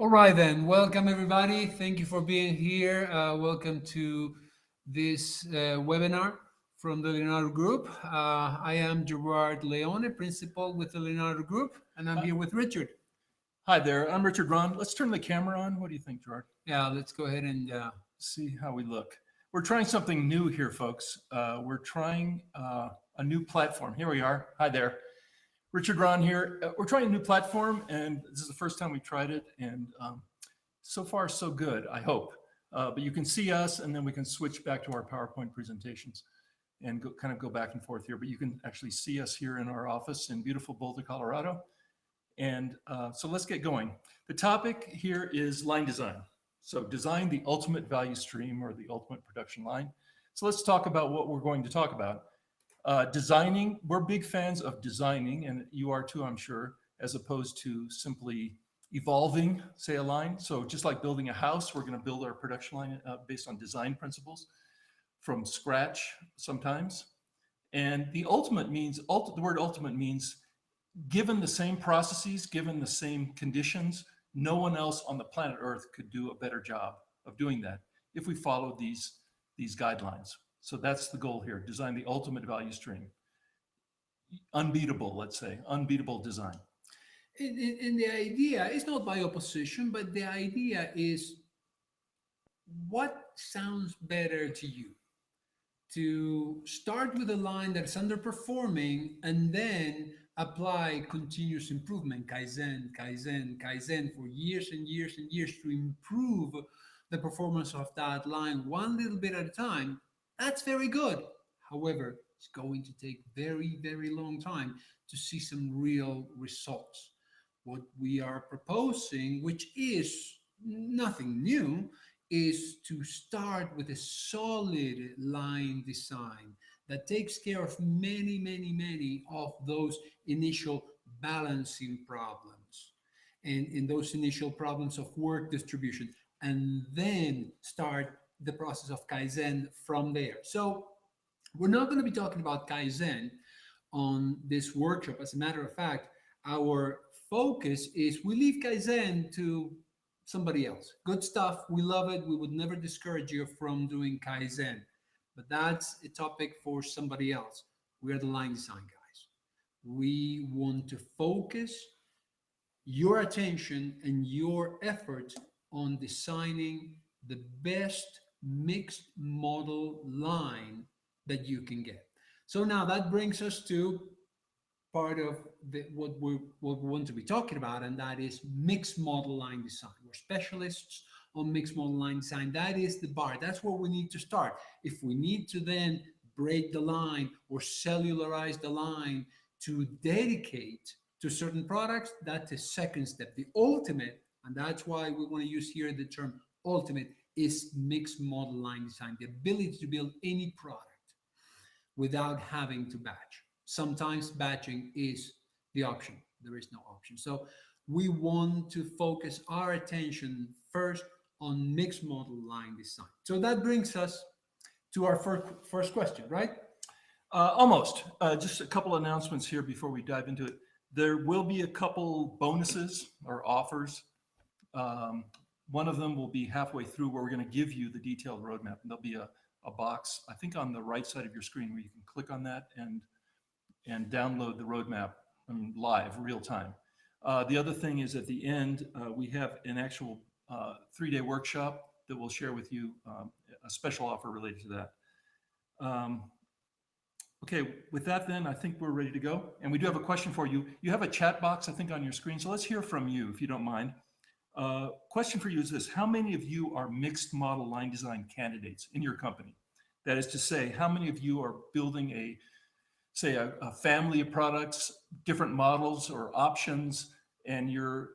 All right, then. Welcome, everybody. Thank you for being here. Welcome to this webinar from the Leonardo Group. I am Gerard Leone, principal with the Leonardo Group, and I'm Uh, here with Richard. Hi there, I'm Richard Ron. Let's turn the camera on. What do you think, Gerard? Yeah, let's go ahead and See how we look. We're trying something new here, folks. We're trying a new platform. Here we are. Hi there. Richard Ron here. We're trying a new platform, and this is the first time we tried it, and so far, so good, I hope. But you can see us, and then we can switch back to our PowerPoint presentations and kind of go back and forth here. But you can actually see us here in our office in beautiful Boulder, Colorado. And so let's get going. The topic here is line design. So design the ultimate value stream or the ultimate production line. So let's talk about what we're going to talk about. Designing, we're big fans of designing, and you are too, I'm sure, as opposed to simply evolving, say, a line. So just like building a house, we're going to build our production line based on design principles from scratch sometimes. And the ultimate means, the word ultimate means given the same processes, given the same conditions, no one else on the planet Earth could do a better job of doing that if we follow these guidelines. So that's the goal here, design the ultimate value stream. Unbeatable, let's say, unbeatable design. in the idea is not by opposition, but the idea is what sounds better to you. To start with a line that's underperforming and then apply continuous improvement, kaizen, kaizen, kaizen for years and years and years to improve the performance of that line one little bit at a time, that's very good. However, it's going to take very, very long time to see some real results. What we are proposing, which is nothing new, is to start with a solid line design that takes care of many, many, many of those initial balancing problems and in those initial problems of work distribution, and then start the process of Kaizen from there. So, we're not going to be talking about Kaizen on this workshop. As a matter of fact, our focus is we leave Kaizen to somebody else. Good stuff. We love it. We would never discourage you from doing Kaizen, but that's a topic for somebody else. We are the line design guys. We want to focus your attention and your effort on designing the best mixed model line that you can get. So now that brings us to part of what we want to be talking about, and that is mixed model line design. We're specialists on mixed model line design. That is the bar. That's where we need to start. If we need to then break the line or cellularize the line to dedicate to certain products, that's the second step. The ultimate, and that's why we want to use here the term ultimate, is mixed model line design, the ability to build any product without having to batch. Sometimes batching is the option. There is no option. So we want to focus our attention first on mixed model line design. So that brings us to our first question, right? Almost. Just a couple announcements here before we dive into it. There will be a couple bonuses or offers. Um, One of them will be halfway through where we're going to give you the detailed roadmap. And there'll be a box, I think on the right side of your screen where you can click on that and download the roadmap live, real time. The other thing is at the end, we have an actual 3-day workshop that we'll share with you, a special offer related to that. Um, okay, with that then, I think we're ready to go. And we do have a question for you. You have a chat box, I think, on your screen. So let's hear from you, if you don't mind. Question for you is this: how many of you are mixed model line design candidates in your company? That is to say, how many of you are building a family of products, different models or options, and you're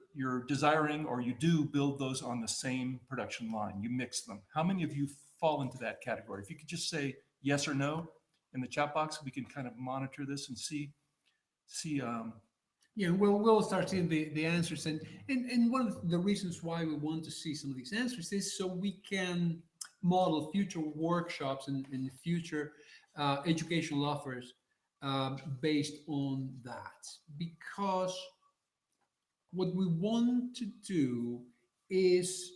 desiring or you do build those on the same production line? You mix them. How many of you fall into that category? If you could just say yes or no in the chat box, we can kind of monitor this and see. Yeah, we'll start seeing the answers. And one of the reasons why we want to see some of these answers is so we can model future workshops and future educational offers based on that. Because what we want to do is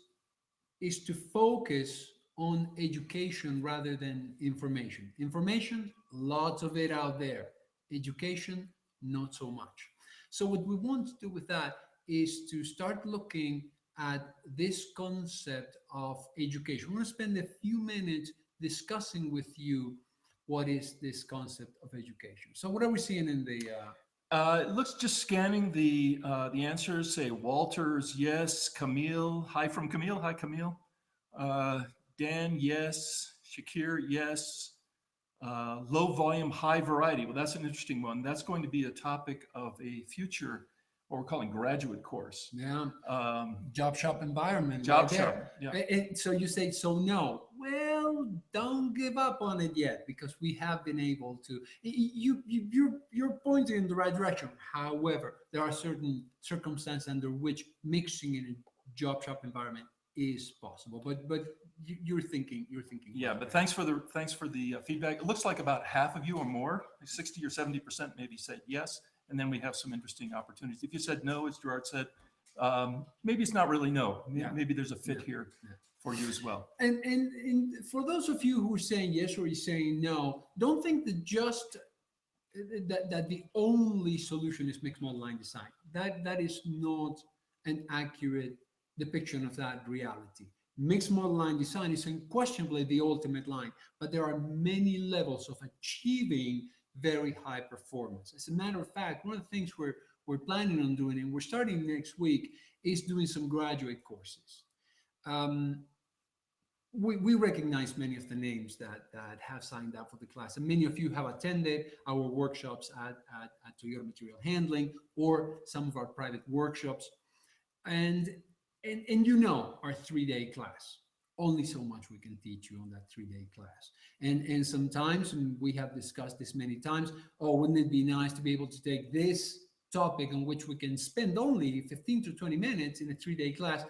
to focus on education rather than information. Information, lots of it out there. Education, not so much. So what we want to do with that is to start looking at this concept of education. We're going to spend a few minutes discussing with you what is this concept of education. So what are we seeing in the It looks just scanning the answers. Say Walters, yes. Camille, hi from Camille. Hi Camille. Uh, Dan, yes. Shakir, yes. Low volume, high variety. Well, that's an interesting one. That's going to be a topic of a future, what we're calling graduate course. yeah, Um, job shop environment job right shop. there? Yeah. So you say so no. Well, don't give up on it yet because we have been able to. You're pointing in the right direction. However, there are certain circumstances under which mixing in a job shop environment is possible. But you're thinking. Yeah, right but there. thanks for the feedback. It looks like about half of you or more, like 60 or 70% maybe said yes, and then we have some interesting opportunities. If you said no, as Gerard said, maybe it's not really no. Yeah. Maybe there's a fit Yeah. here Yeah. for you as well. And for those of you who are saying yes or you're saying no, don't think that just that the only solution is mixed model line design. That is not an accurate depiction of that reality. Mixed model line design is unquestionably the ultimate line, but there are many levels of achieving very high performance. As a matter of fact, one of the things we're planning on doing, and we're starting next week, is doing some graduate courses. Um, we recognize many of the names that have signed up for the class, and many of you have attended our workshops at Toyota Material Handling or some of our private workshops. And you know our 3-day class. Only so much we can teach you on that 3-day class. And sometimes, and we have discussed this many times, oh, wouldn't it be nice to be able to take this topic on which we can spend only 15 to 20 minutes in a 3-day class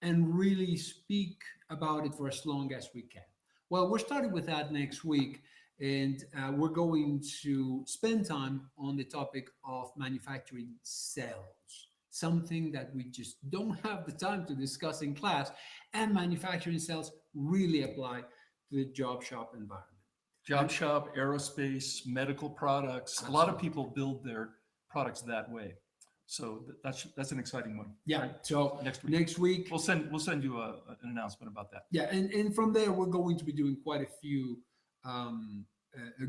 and really speak about it for as long as we can. Well, we're starting with that next week, and we're going to spend time on the topic of manufacturing cells, something that we just don't have the time to discuss in class, and manufacturing cells really apply to the job shop environment. Job shop, aerospace, medical products. A lot of people build their products that way. So that's an exciting one. Yeah. So next week we'll send you an announcement about that. Yeah, and from there we're going to be doing quite a few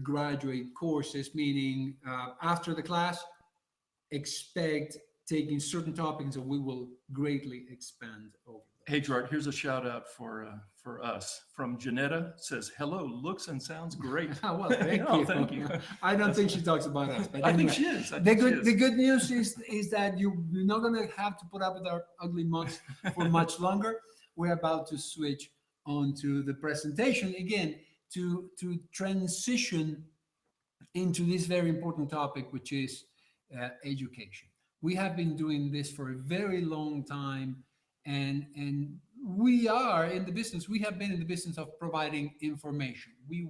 graduate courses, meaning after the class, expect taking certain topics that we will greatly expand over. Hey Gerard, here's a shout out for us from Janetta. Says hello, looks and sounds great. Well, thank Oh, you. thank you. I don't think she talks about us, but I anyway. think she is. The good news is that you're not going to have to put up with our ugly mugs for much longer. We're about to switch on to the presentation again to transition into this very important topic, which is education. We have been doing this for a very long time, and we are in the business. We have been in the business of providing information. We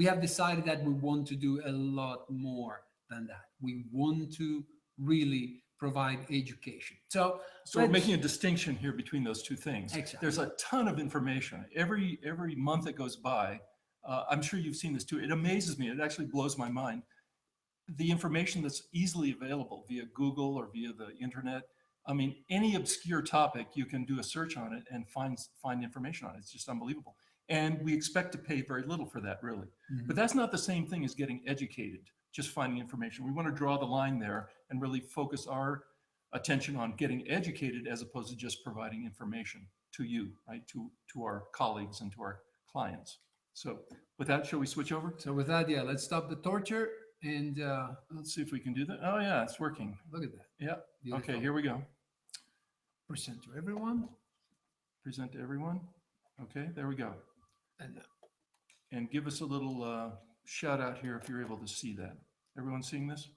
have decided that we want to do a lot more than that. We want to really provide education. So we're making a distinction here between those two things. Exactly. There's a ton of information. Every month that goes by, I'm sure you've seen this too. It amazes me. It actually blows my mind. The information that's easily available via Google or via the internet. I mean, any obscure topic, you can do a search on it and find information on it. It's just unbelievable. And we expect to pay very little for that, really. Mhm. But that's not the same thing as getting educated, just finding information. We want to draw the line there and really focus our attention on getting educated as opposed to just providing information to you, right? To our colleagues and to our clients. So with that, shall we switch over? So with that, yeah, let's stop the torture and Let's see if we can do that. Oh yeah, it's working. look at that. Yeah. Beautiful. Okay, here we go. Present to everyone. Present to everyone. Okay, there we go. And And give us a little shout out here if you're able to see that. Everyone seeing this?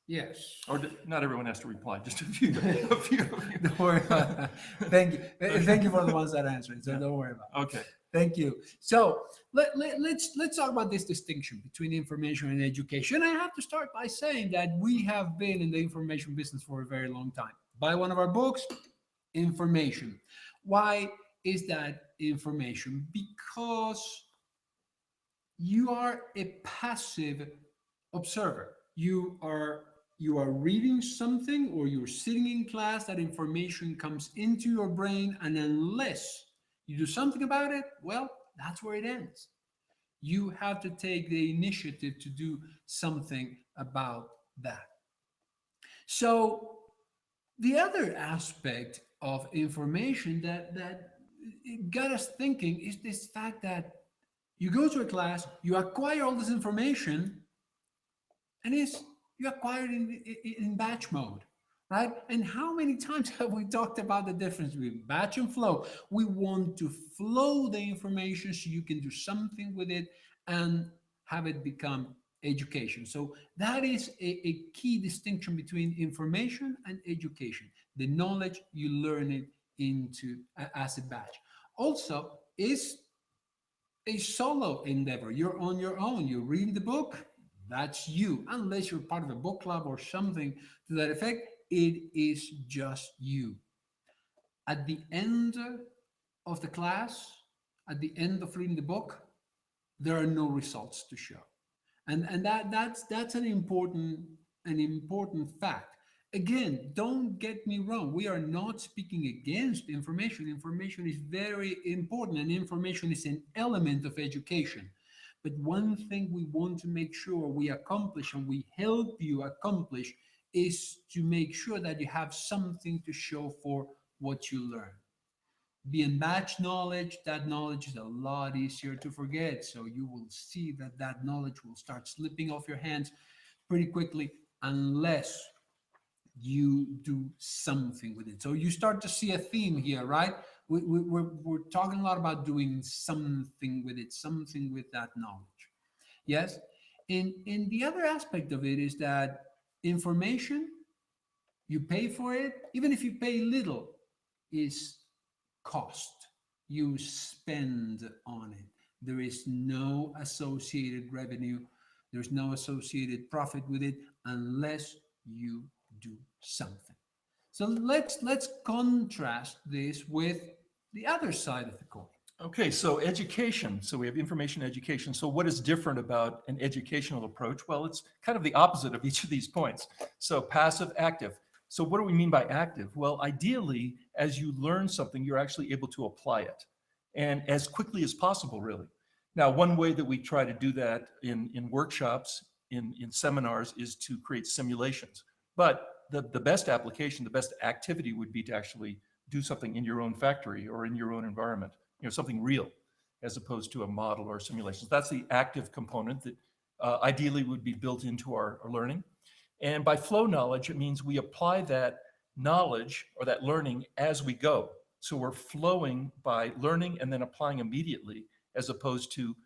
yes. Or not everyone has to reply, just a few. A few of you. Don't worry about that. Thank you. Thank you for the ones that answered. So don't worry about it. Okay. Thank you. So let's talk about this distinction between information and education. I have to start by saying that we have been in the information business for a very long time. Buy one of our books, information. Why is that information? Because you are a passive observer. You are reading something, or you're sitting in class, that information comes into your brain, and unless you do something about it, well, that's where it ends. You have to take the initiative to do something about that. So the other aspect of information that it got us thinking is this fact that you go to a class, you acquire all this information, and it's you acquire it in batch mode, right? And how many times have we talked about the difference between batch and flow? We want to flow the information so you can do something with it and have it become education. So that is a key distinction between information and education. The knowledge, you learn it into as a batch. Also, is a solo endeavor. You're on your own. You read the book, that's you. Unless you're part of a book club or something to that effect, it is just you. At the end of the class, at the end of reading the book, there are no results to show. And that's an important fact. Again, don't get me wrong, we are not speaking against information. Information is very important, and information is an element of education. But one thing we want to make sure we accomplish, and we help you accomplish, is to make sure that you have something to show for what you learn. Being batch knowledge, that knowledge is a lot easier to forget. So you will see that that knowledge will start slipping off your hands pretty quickly, unless you do something with it. So you start to see a theme here, right? We're talking a lot about doing something with it, something with that knowledge. Yes. And the other aspect of it is that information, you pay for it, even if you pay little, is cost. You spend on it. There is no associated revenue, there's no associated profit with it unless you do something. So let's contrast this with the other side of the coin. Okay, so education. So we have information education. So what is different about an educational approach? Well, it's kind of the opposite of each of these points. So passive, active. So what do we mean by active? Well, ideally, as you learn something, you're actually able to apply it, and as quickly as possible, really. Now, one way that we try to do that in workshops, in seminars, is to create simulations. But the best application, the best activity would be to actually do something in your own factory or in your own environment, something real, as opposed to a model or simulations. That's the active component that ideally would be built into our learning. And by flow knowledge, it means we apply that knowledge or that learning as we go. So we're flowing by learning and then applying immediately, as opposed to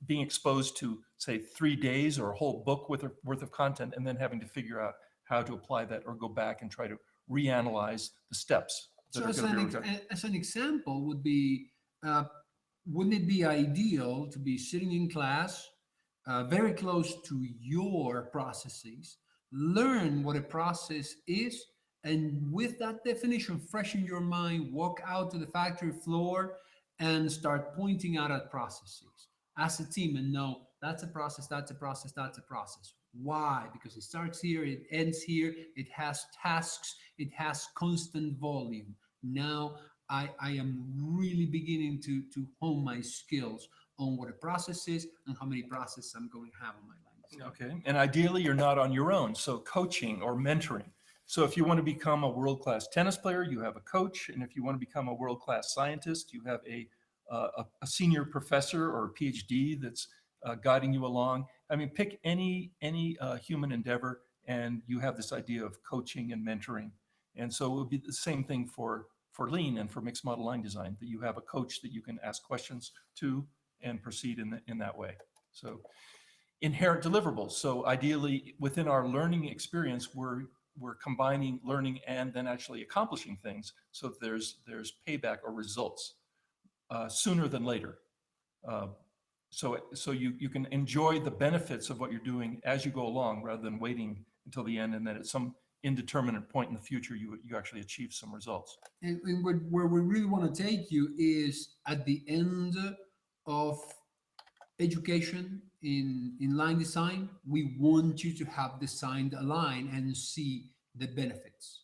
being exposed to, say, 3 days or a whole book worth of content, and then having to figure out how to apply that or go back and try to reanalyze the steps that So are as going to an, be ex- as an example would be, uh, wouldn't it be ideal to be sitting in class, very close to your processes, learn what a process is, and with that definition fresh in your mind, walk out to the factory floor and start pointing out at processes as a team and know that's a process, that's a process, that's a process. Why? Because it starts here, it ends here, it has tasks, it has constant volume. Now I am really beginning to hone my skills on what a process is and how many processes I'm going to have on my line. Okay. And ideally, you're not on your own. So coaching or mentoring. So if you want to become a world-class tennis player, you have a coach. And if you want to become a world-class scientist, you have a senior professor or a PhD that's guiding you along. I mean, pick any human endeavor, and you have this idea of coaching and mentoring. And so it would be the same thing for lean and for mixed model line design, that you have a coach that you can ask questions to and proceed in that way. So inherent deliverables. So ideally, within our learning experience, we're combining learning and then actually accomplishing things. So that there's payback or results sooner than later. Uh, so you can enjoy the benefits of what you're doing as you go along, rather than waiting until the end, and then at some indeterminate point in the future, you actually achieve some results. And where we really want to take you is at the end of education in line design. We want you to have designed a line and see the benefits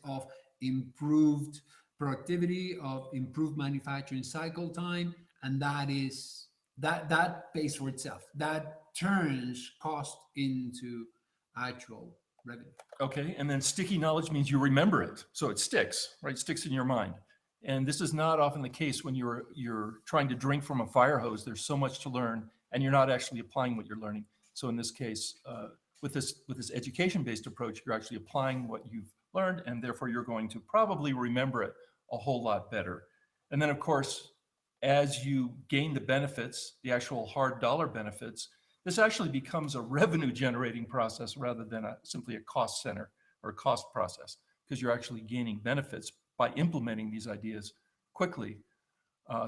of improved productivity, of improved manufacturing cycle time, and that pays for itself. That turns cost into actual revenue. Okay, and then sticky knowledge means you remember it, so it sticks, right? Sticks in your mind. And this is not often the case when you're trying to drink from a fire hose. There's so much to learn, and you're not actually applying what you're learning. So in this case, with this education-based approach, you're actually applying what you've learned, and therefore you're going to probably remember it a whole lot better. And then, of course, as you gain the benefits, the actual hard dollar benefits, this actually becomes a revenue-generating process rather than simply a cost center or cost process, because you're actually gaining benefits by implementing these ideas quickly.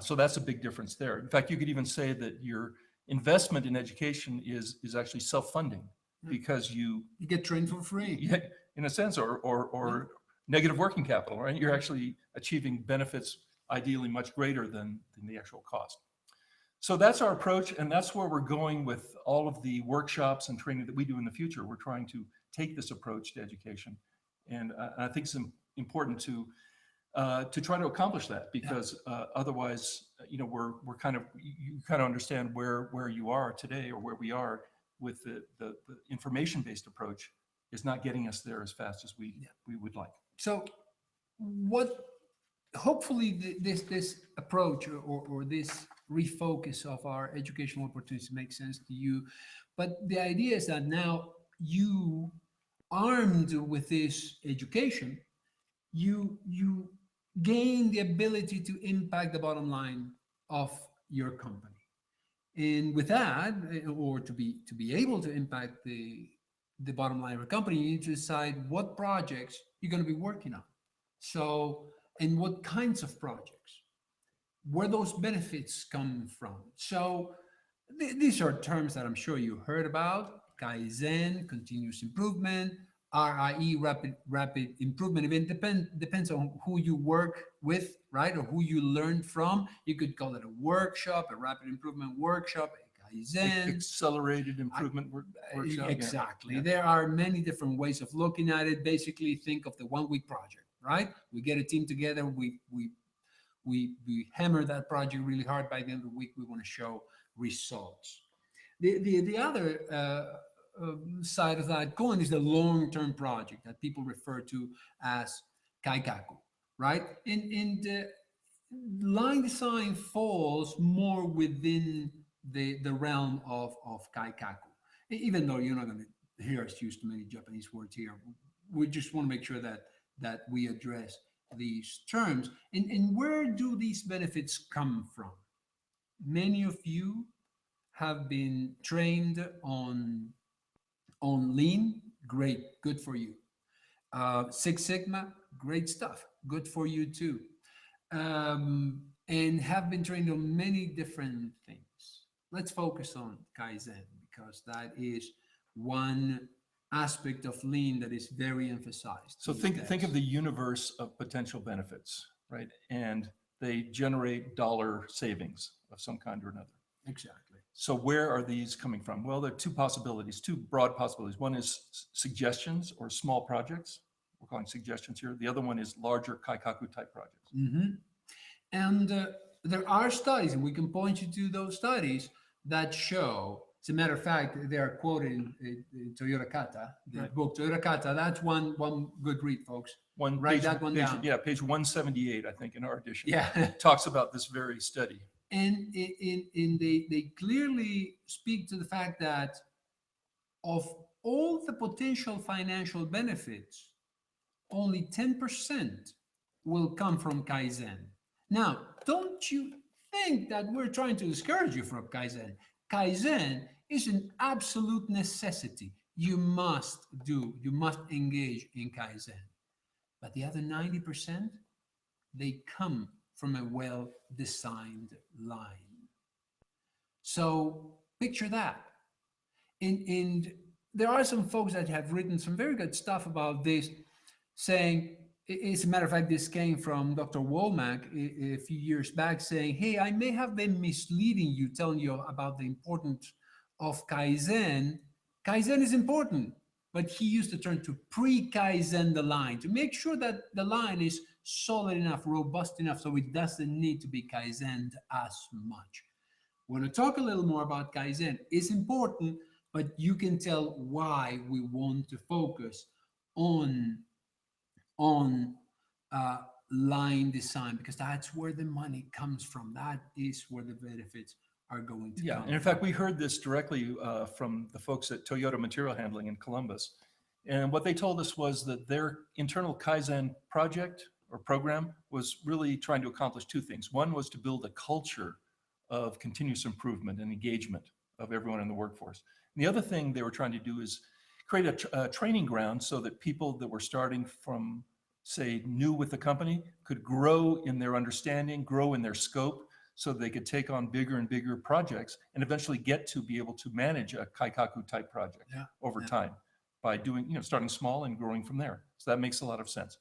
So that's a big difference there. In fact, you could even say that your investment in education is actually self-funding, because you get trained for free. Yeah, in a sense, or negative working capital, right? You're actually achieving benefits ideally much greater than the actual cost. So that's our approach, and that's where we're going with all of the workshops and training that we do in the future. We're trying to take this approach to education, and I think it's important to try to accomplish that, because otherwise, we're kind of, you kind of understand where you are today, or where we are with the information-based approach is not getting us there as fast as we would like. So hopefully this approach or this refocus of our educational opportunities makes sense to you. But the idea is that now, you armed with this education, you gain the ability to impact the bottom line of your company. And with that, or to be able to impact the bottom line of your company, you need to decide what projects you're going to be working on. So, and what kinds of projects, where those benefits come from. So these are terms that I'm sure you heard about: Kaizen, continuous improvement; RIE, rapid improvement. It depends on who you work with, right? Or who you learn from. You could call it a workshop, a rapid improvement workshop, a Kaizen. Accelerated improvement workshop. Exactly. Yeah. There are many different ways of looking at it. Basically, think of the 1 week project, right? We get a team together, we hammer that project really hard. By the end of the week, we want to show results. The other side of that coin is the long-term project that people refer to as Kaikaku, right? And line design falls more within the realm of Kaikaku. Even though you're not going to hear us use too many Japanese words here, we just want to make sure that we address these terms. And where do these benefits come from? Many of you have been trained on Lean. Great, good for you. Six Sigma, great stuff, good for you too. And have been trained on many different things. Let's focus on Kaizen, because that is one aspect of Lean that is very emphasized. So think of the universe of potential benefits, right? And they generate dollar savings of some kind or another. Exactly. So where are these coming from? Well, there are two broad possibilities. One is suggestions or small projects. We're calling suggestions here. The other one is larger Kaikaku type projects. Mm-hmm. And there are studies, and we can point you to those studies that show, as a matter of fact, they are quoted in Toyota Kata, the book Toyota Kata. That's one good read, folks. Write that one down. Yeah, page 178, I think, in our edition. Yeah. Talks about this very study. And they clearly speak to the fact that of all the potential financial benefits, only 10% will come from Kaizen. Now, don't you think that we're trying to discourage you from Kaizen? Kaizen is an absolute necessity. You must engage in Kaizen. But the other 90%, they come from a well-designed line. So picture that. And there are some folks that have written some very good stuff about this, saying, as a matter of fact, this came from Dr. Womack a few years back, saying, hey, I may have been misleading you, telling you about the importance of Kaizen. Kaizen is important, but he used the term to pre-Kaizen the line, to make sure that the line is solid enough, robust enough, so it doesn't need to be Kaizened as much. We're going to talk a little more about Kaizen. It's important, but you can tell why we want to focus on on uh, line design, because that's where the money comes from. That is where the benefits are going to Yeah, come and in from. fact, we heard this directly from the folks at Toyota Material Handling in Columbus. And what they told us was that their internal Kaizen project or program was really trying to accomplish two things. One was to build a culture of continuous improvement and engagement of everyone in the workforce. And the other thing they were trying to do is create a training ground so that people that were starting from, say, new with the company could grow in their understanding, grow in their scope, so they could take on bigger and bigger projects and eventually get to be able to manage a Kaikaku type project Yeah, over yeah. time by doing, starting small and growing from there. So that makes a lot of sense.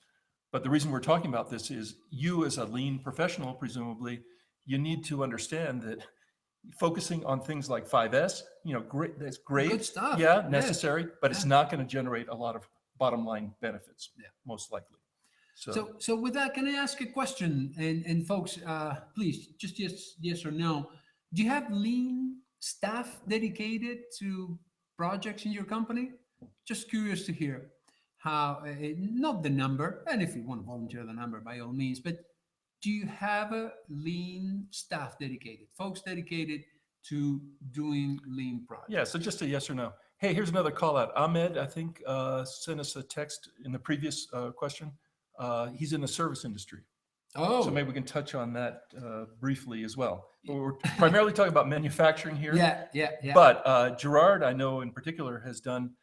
But the reason we're talking about this is you as a lean professional, presumably, you need to understand that focusing on things like 5S, great, that's great. Good stuff. Yeah, Yes. necessary, but it's Yeah. not going to generate a lot of bottom line benefits, Yeah. most likely. So with that, can I ask a question? And folks, please, just yes or no. Do you have lean staff dedicated to projects in your company? Just curious to hear how, not the number, and if you want to volunteer the number, by all means, but do you have a lean staff dedicated, folks dedicated to doing lean projects? Yeah, so just a yes or no. Hey, here's another call out. Ahmed, I think, sent us a text in the previous question. He's in the service industry. Oh, So maybe we can touch on that briefly as well. But we're primarily talking about manufacturing here. yeah. But Gerard, I know in particular, has done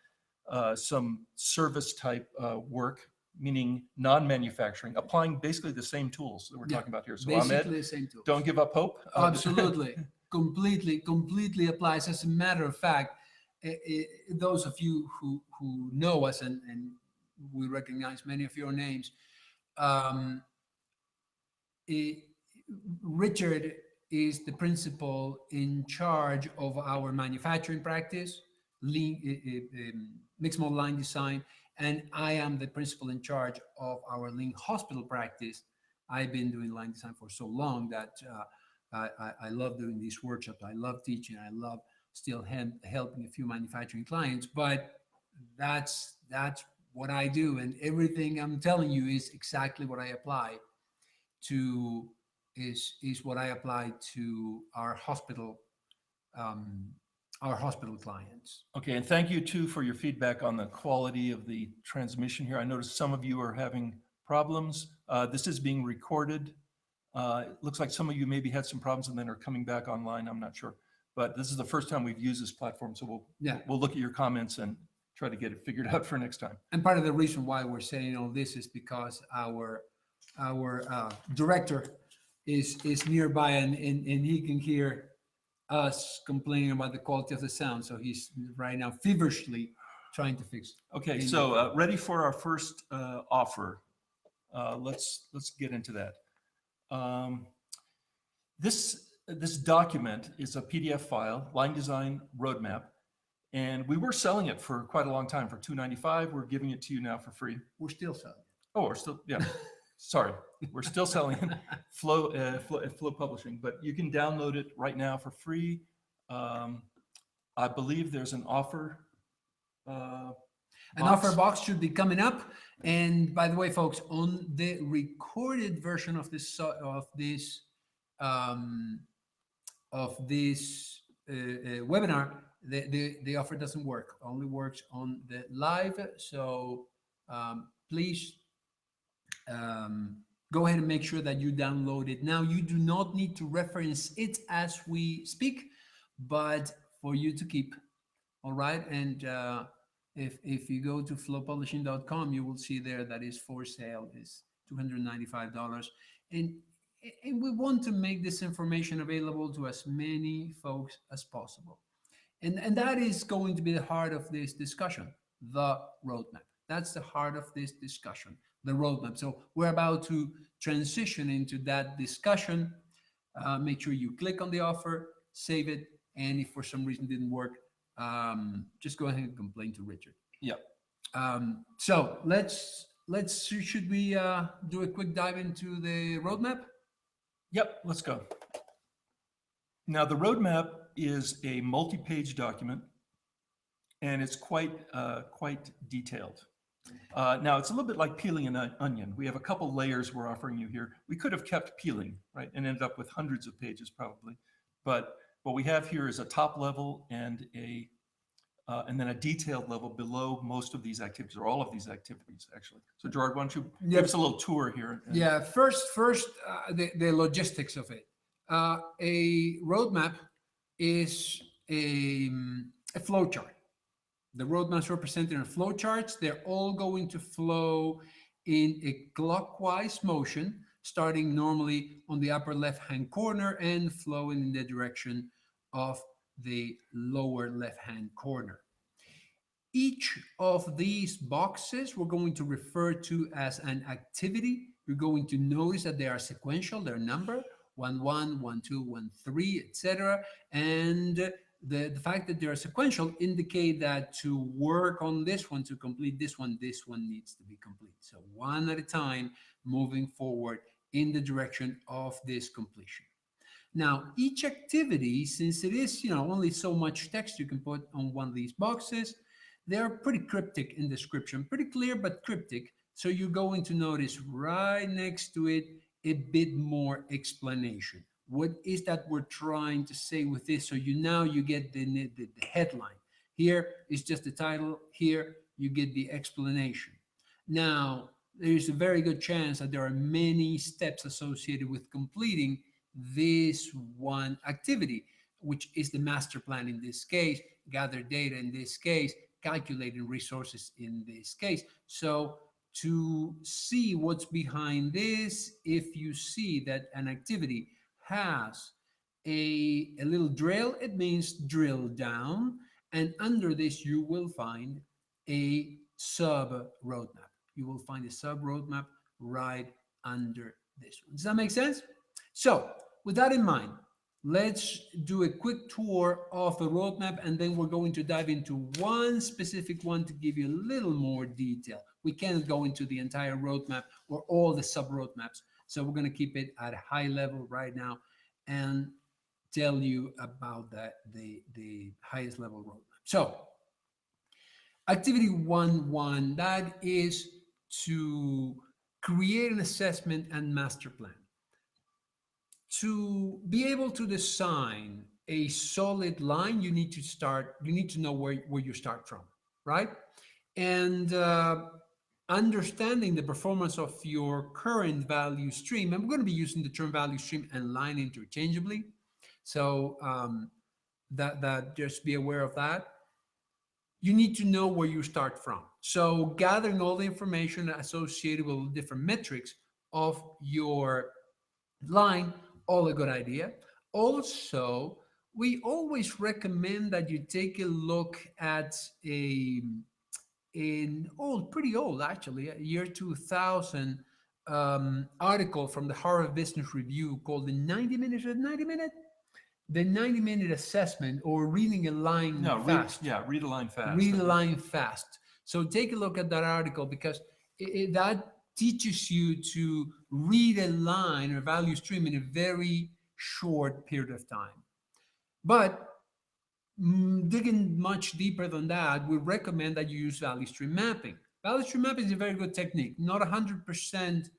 some service type work, meaning non-manufacturing, applying basically the same tools that we're Yeah, talking about here. So basically Ahmed, the same tool. don't give up hope. Absolutely, completely applies. As a matter of fact, those of you who know us, and we recognize many of your names, um, eh, Richard is the principal in charge of our manufacturing practice, lean, mixed model line design, and I am the principal in charge of our lean hospital practice. I've been doing line design for so long that I love doing these workshops. I love teaching. I love still helping a few manufacturing clients, but that's what I do, and everything I'm telling you is exactly what I apply to is what I apply to um, our hospital clients. Okay, and thank you too for your feedback on the quality of the transmission here. I noticed some of you are having problems. This is being recorded. It looks like some of you maybe had some problems and then are coming back online. I'm not sure. But this is the first time we've used this platform, so we'll look at your comments and try to get it figured out for next time. And part of the reason why we're saying all this is because our director is nearby, and he can hear us complaining about the quality of the sound. So he's right now feverishly trying to fix it. Okay, so ready for our first offer. Let's get into that. This document is a PDF file, line design roadmap, and we were selling it for quite a long time for $295. We're giving it to you now for free. We're still selling. Oh, we're still, yeah. Sorry, we're still selling Flow Publishing, but you can download it right now for free. I believe there's an offer. An offer box should be coming up. And by the way, folks, on the recorded version of this webinar, the offer doesn't work. Only works on the live. So please go ahead and make sure that you download it now. You do not need to reference it as we speak, but for you to keep. All right, and if you go to flowpublishing.com, you will see there that is for sale, is $295, and we want to make this information available to as many folks as possible. And that is going to be the heart of this discussion, the roadmap. That's the heart of this discussion, the roadmap. So we're about to transition into that discussion. Make sure you click on the offer, save it, and if for some reason it didn't work, just go ahead and complain to Richard. Yep. So let's should we do a quick dive into the roadmap? Yep. Let's go. Now, the roadmap is a multi-page document, and it's quite detailed. Now, it's a little bit like peeling an onion. We have a couple layers we're offering you here. We could have kept peeling, right, and ended up with hundreds of pages probably. But what we have here is a top level and then a detailed level below most of these activities, or all of these activities, actually. So, Gerard, why don't you give us a little tour here? Yeah, first, the logistics of it. A roadmap is a flow chart. The roadmaps represented in flow charts. They're all going to flow in a clockwise motion, starting normally on the upper left-hand corner and flowing in the direction of the lower left-hand corner. Each of these boxes we're going to refer to as an activity. You're going to notice that they are sequential, they're numbered, 1, 1, 1, 2, 1, 3, etc. And the fact that they are sequential indicate that to work on this one, to complete this one needs to be complete. So one at a time, moving forward in the direction of this completion. Now, each activity, since it is, only so much text you can put on one of these boxes, they're pretty cryptic in description, pretty clear, but cryptic. So you're going to notice right next to it a bit more explanation. What is that we're trying to say with this? So you get the headline. Here is just the title. Here you get the explanation. Now, there's a very good chance that there are many steps associated with completing this one activity, which is the master plan in this case, gather data in this case, calculating resources in this case. So to see what's behind this, if you see that an activity has a little drill, it means drill down. And under this, you will find a sub roadmap. You will find a sub roadmap right under this one. Does that make sense? So with that in mind, let's do a quick tour of the roadmap, and then we're going to dive into one specific one to give you a little more detail. We can't go into the entire roadmap or all the sub roadmaps, so we're going to keep it at a high level right now and tell you about the highest level roadmap. So activity 1.1, that is to create an assessment and master plan. To be able to design a solid line, you need to know where you start from, right? And understanding the performance of your current value stream, and we're going to be using the term value stream and line interchangeably. So that just be aware of that. You need to know where you start from. So gathering all the information associated with different metrics of your line, all a good idea. Also, we always recommend that you take a look at pretty old actually, a year 2000 article from the Harvard Business Review called the 90-minute assessment, or reading a line fast. Read a line fast. Read a line fast. So take a look at that article, because that teaches you to read a line or value stream in a very short period of time. But digging much deeper than that, we recommend that you use value stream mapping. Value stream mapping is a very good technique, not 100%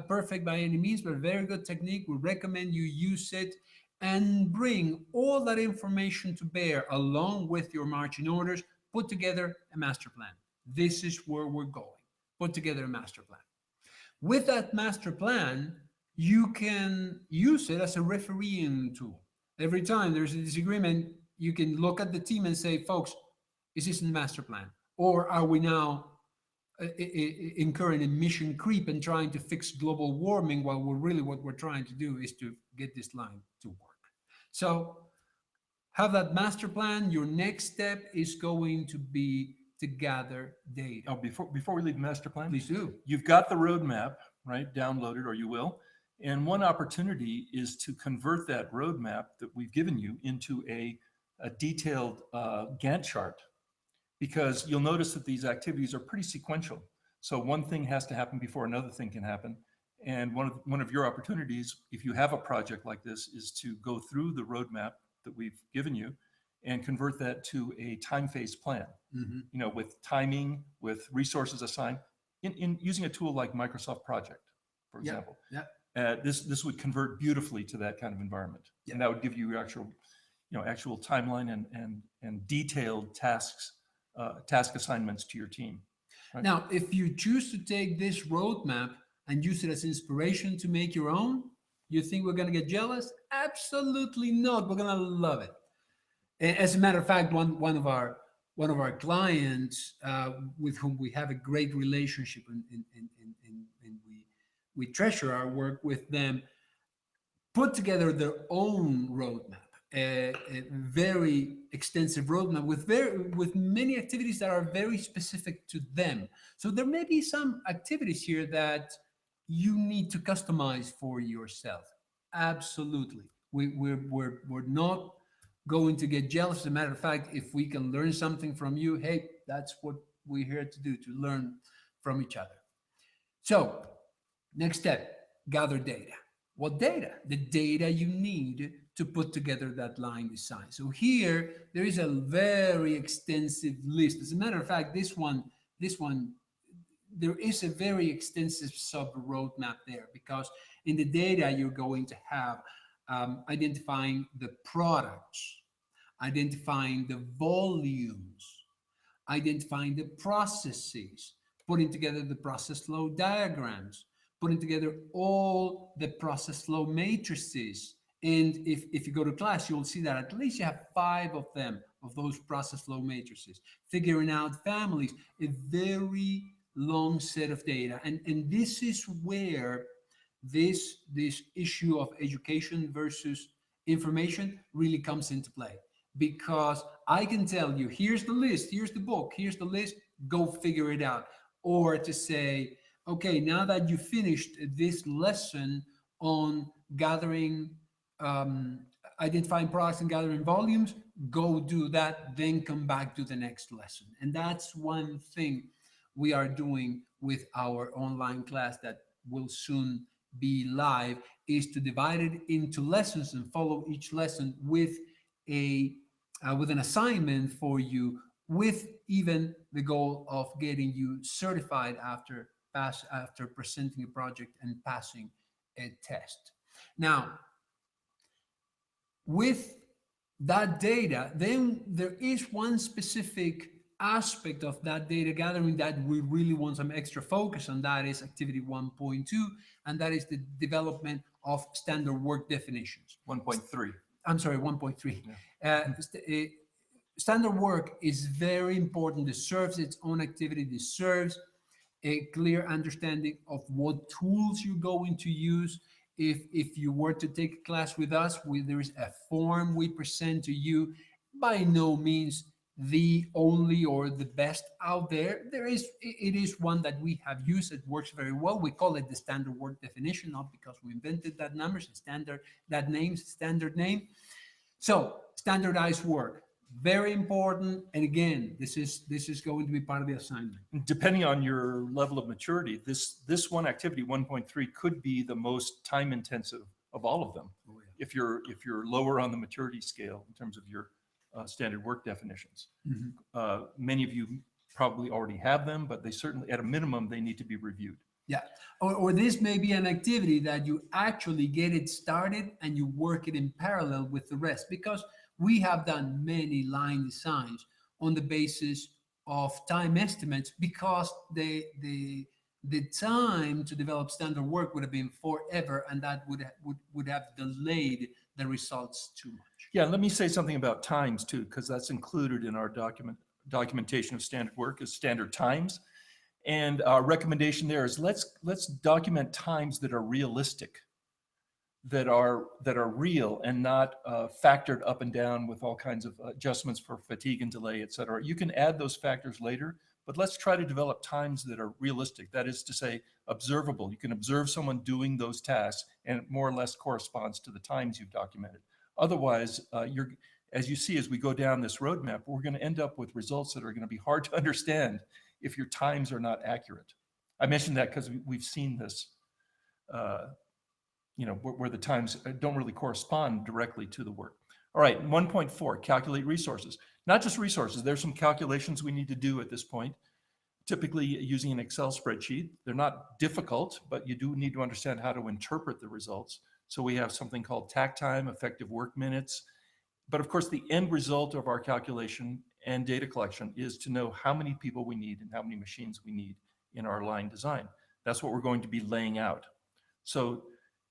perfect by any means, but a very good technique. We recommend you use it and bring all that information to bear along with your marching orders. Put together a master plan. This is where we're going. Put together a master plan. With that master plan, you can use it as a refereeing tool. Every time there's a disagreement, you can look at the team and say, folks, is this in the master plan? Or are we now incurring a mission creep and trying to fix global warming, while what we're trying to do is to get this line to work? So have that master plan. Your next step is going to be to gather data. Oh, before we leave the master plan, Please do. you've got the roadmap, right, downloaded, or you will. And one opportunity is to convert that roadmap that we've given you into a detailed Gantt chart, because you'll notice that these activities are pretty sequential. So one thing has to happen before another thing can happen. And one of your opportunities, if you have a project like this, is to go through the roadmap that we've given you and convert that to a time phase plan, with timing, with resources assigned, in using a tool like Microsoft Project, for example. Yeah. This would convert beautifully to that kind of environment. Yeah. And that would give you actual timeline and detailed task assignments to your team. Right? Now, if you choose to take this roadmap and use it as inspiration to make your own, you think we're going to get jealous? Absolutely not. We're going to love it. As a matter of fact, one of our clients with whom we have a great relationship and we treasure our work with them, put together their own roadmap, a very extensive roadmap with many activities that are very specific to them. So there may be some activities here that you need to customize for yourself. Absolutely. We're not going to get jealous. As a matter of fact, if we can learn something from you, hey, that's what we're here to do, to learn from each other. So next step, gather data. What data? The data you need to put together that line design. So here, there is a very extensive list. As a matter of fact, this one, there is a very extensive sub roadmap there, because in the data you're going to have identifying the products, identifying the volumes, identifying the processes, putting together the process flow diagrams, putting together all the process flow matrices. And if you go to class, you'll see that at least you have 5 of them, of those process flow matrices, figuring out families, a very long set of data. And this is where this issue of education versus information really comes into play, because I can tell you, here's the list, here's the book, here's the list, go figure it out. Or to say, okay, now that you finished this lesson on gathering, identifying products and gathering volumes, go do that, then come back to the next lesson. And that's one thing we are doing with our online class that will soon be live, is to divide it into lessons and follow each lesson with an assignment for you, with even the goal of getting you certified after presenting a project and passing a test. Now, with that data, then there is one specific aspect of that data gathering that we really want some extra focus on. That is activity 1.2, and that is the development of standard work definitions. 1.3. I'm sorry, 1.3. Yeah. Standard work is very important. It serves its own activity. It serves a clear understanding of what tools you're going to use. If you were to take a class with us, there is a form we present to you. By no means the only or the best out there. It is one that we have used. It works very well. We call it the standard work definition, not because we invented that standard name. So standardized work, very important. And again, this is going to be part of the assignment. Depending on your level of maturity, this one activity 1.3 could be the most time intensive of all of them. Oh, yeah. If you're lower on the maturity scale in terms of your standard work definitions. Mm-hmm. Many of you probably already have them, but they certainly, at a minimum, they need to be reviewed. Yeah, or this may be an activity that you actually get it started and you work it in parallel with the rest, because we have done many line designs on the basis of time estimates, because the time to develop standard work would have been forever, and that would have delayed the results too much. Yeah, let me say something about times too, because that's included in our documentation of standard work as standard times. And our recommendation there is let's document times that are realistic. that are real and not factored up and down with all kinds of adjustments for fatigue and delay, et cetera. You can add those factors later, but let's try to develop times that are realistic. That is to say, observable. You can observe someone doing those tasks, and it more or less corresponds to the times you've documented. Otherwise, as you see, as we go down this roadmap, we're going to end up with results that are going to be hard to understand if your times are not accurate. I mentioned that because we've seen this, where the times don't really correspond directly to the work. All right, 1.4, calculate resources. Not just resources, there's some calculations we need to do at this point, typically using an Excel spreadsheet. They're not difficult, but you do need to understand how to interpret the results. So we have something called takt time, effective work minutes. But of course, the end result of our calculation and data collection is to know how many people we need and how many machines we need in our line design. That's what we're going to be laying out. So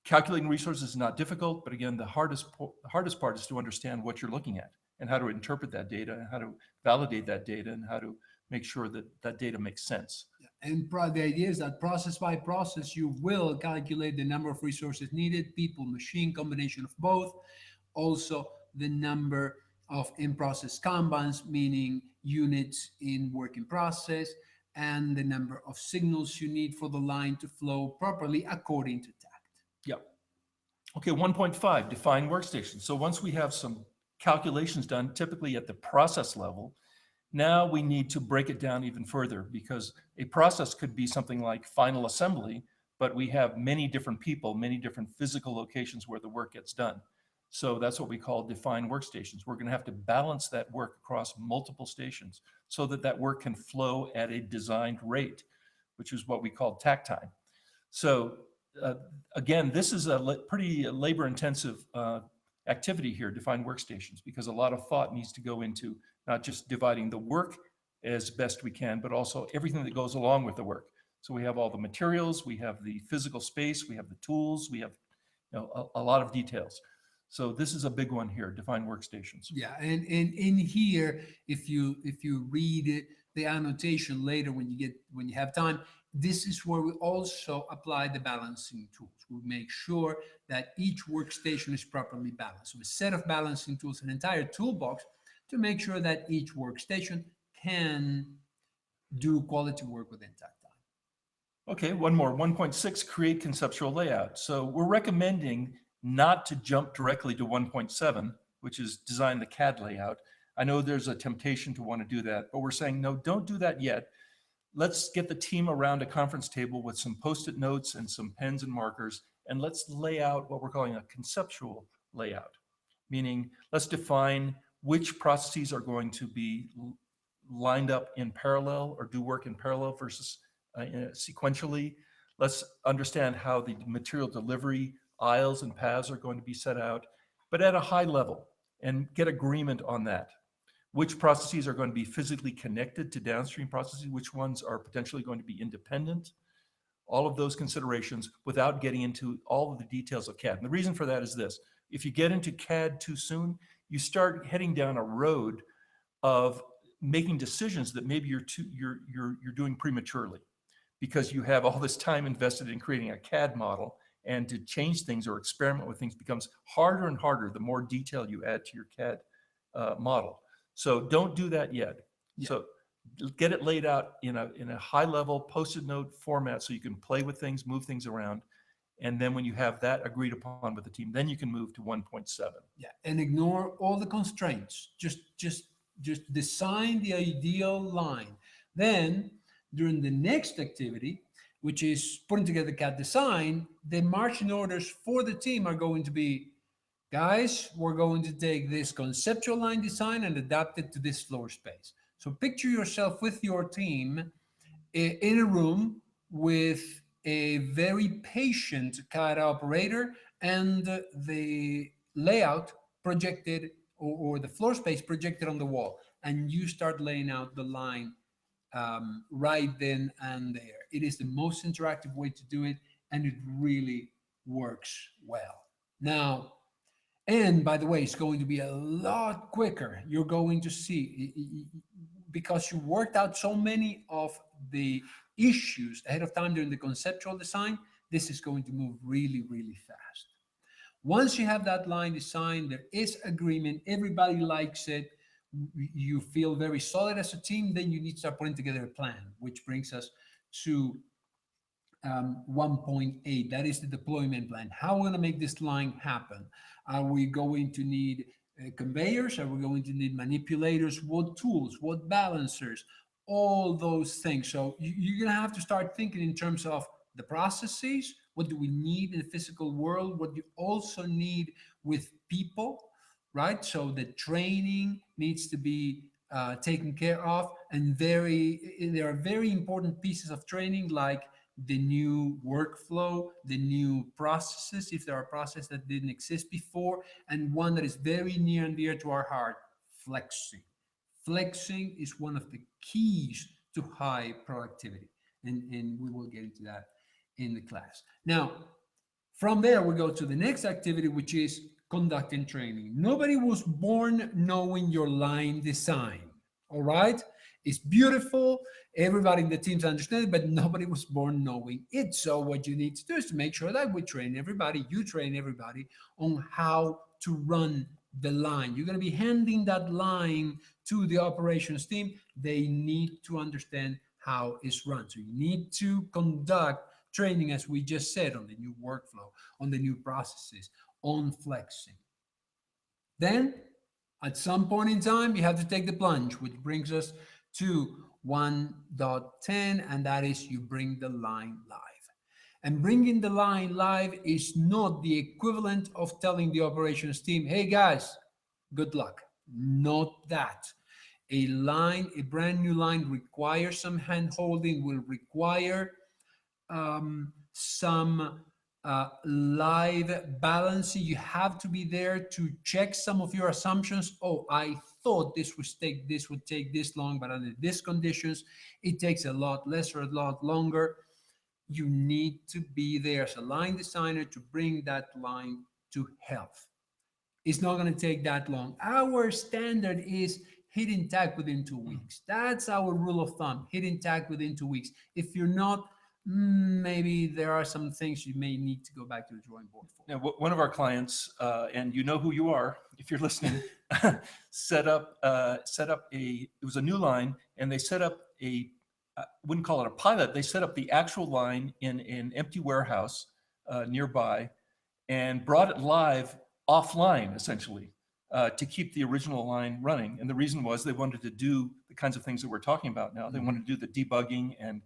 calculating resources is not difficult, but again, the hardest part is to understand what you're looking at and how to interpret that data and how to validate that data and how to make sure that that data makes sense. And the idea is that process by process, you will calculate the number of resources needed, people, machine, combination of both. Also, the number of in-process Kanbans, meaning units in work in process, and the number of signals you need for the line to flow properly according to takt. Yep. Okay, 1.5, define workstations. So once we have some calculations done, typically at the process level, now we need to break it down even further, because a process could be something like final assembly, but we have many different people, many different physical locations where the work gets done. So that's what we call define workstations. We're going to have to balance that work across multiple stations so that that work can flow at a designed rate, which is what we call takt time. So again, this is a pretty labor-intensive activity here, define workstations, because a lot of thought needs to go into not just dividing the work as best we can, but also everything that goes along with the work. So we have all the materials, we have the physical space, we have the tools, we have a lot of details. So this is a big one here, define workstations. Yeah, and in here, if you read it, the annotation later when you have time, this is where we also apply the balancing tools. We make sure that each workstation is properly balanced. So a set of balancing tools, an entire toolbox to make sure that each workstation can do quality work within takt time. Okay, one more, 1.6, create conceptual layout. So we're recommending not to jump directly to 1.7, which is design the CAD layout. I know there's a temptation to want to do that, but we're saying, no, don't do that yet. Let's get the team around a conference table with some Post-it notes and some pens and markers, and let's lay out what we're calling a conceptual layout, meaning let's define which processes are going to be lined up in parallel or do work in parallel versus sequentially. Let's understand how the material delivery aisles and paths are going to be set out, but at a high level, and get agreement on that. Which processes are going to be physically connected to downstream processes, which ones are potentially going to be independent, all of those considerations without getting into all of the details of CAD. And the reason for that is this: if you get into CAD too soon, you start heading down a road of making decisions that maybe you're doing prematurely, because you have all this time invested in creating a CAD model, and to change things or experiment with things becomes harder and harder the more detail you add to your CAD model. So don't do that yet. Yeah. So get it laid out in a high level Post-it note format so you can play with things, move things around. And then when you have that agreed upon with the team, then you can move to 1.7. Yeah, and ignore all the constraints. Just design the ideal line. Then during the next activity, which is putting together CAD design, the marching orders for the team are going to be, guys, we're going to take this conceptual line design and adapt it to this floor space. So picture yourself with your team in a room with a very patient CAD operator and the layout projected or the floor space projected on the wall. And you start laying out the line right then and there. It is the most interactive way to do it, and it really works well. Now, and by the way, it's going to be a lot quicker. You're going to see, because you worked out so many of the issues ahead of time during the conceptual design, this is going to move really, really fast. Once you have that line designed, there is agreement, everybody likes it, you feel very solid as a team, then you need to start putting together a plan, which brings us to 1.8. That is the deployment plan. How are we going to make this line happen? Are we going to need conveyors? Are we going to need manipulators? What tools? What balancers? All those things. So you're going to have to start thinking in terms of the processes. What do we need in the physical world? What you also need with people, right? So the training needs to be taken care of, and there are very important pieces of training like the new workflow, the new processes, if there are processes that didn't exist before, and one that is very near and dear to our heart, flexing. Flexing is one of the keys to high productivity, and we will get into that in the class. Now, from there, we go to the next activity, which is conducting training. Nobody was born knowing your line design, all right? It's beautiful. Everybody in the teams understand it, but nobody was born knowing it. So what you need to do is to make sure that we train everybody, you train everybody on how to run the line. You're going to be handing that line to the operations team. They need to understand how it's run. So you need to conduct training, as we just said, on the new workflow, on the new processes, on flexing. Then, at some point in time, you have to take the plunge, which brings us to 1.10, and that is you bring the line live. And bringing the line live is not the equivalent of telling the operations team, hey guys, good luck. Not that. A brand new line requires some hand holding, will require some live balancing. You have to be there to check some of your assumptions. Oh, I thought this would take this long, but under these conditions, it takes a lot less or a lot longer. You need to be there as a line designer to bring that line to health. It's not going to take that long. Our standard is hit intact within 2 weeks. That's our rule of thumb, hit intact within 2 weeks. If you're not, maybe there are some things you may need to go back to the drawing board for. Now, one of our clients, and you know who you are if you're listening, set up it was a new line, and they set up wouldn't call it a pilot. They set up the actual line in an empty warehouse nearby, and brought it live offline, essentially, to keep the original line running. And the reason was they wanted to do the kinds of things that we're talking about now. They wanted to do the debugging and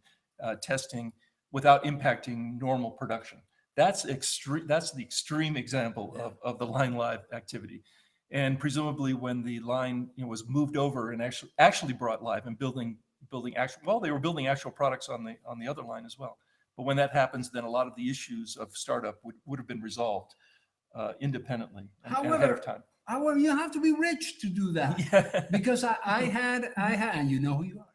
testing without impacting normal production. That's the extreme example of the line live activity. And presumably when the line was moved over and actually brought live and building they were building actual products on the other line as well. But when that happens, then a lot of the issues of startup would have been resolved independently and ahead of time. However, you have to be rich to do that. Yeah. Because I had, and you know who you are.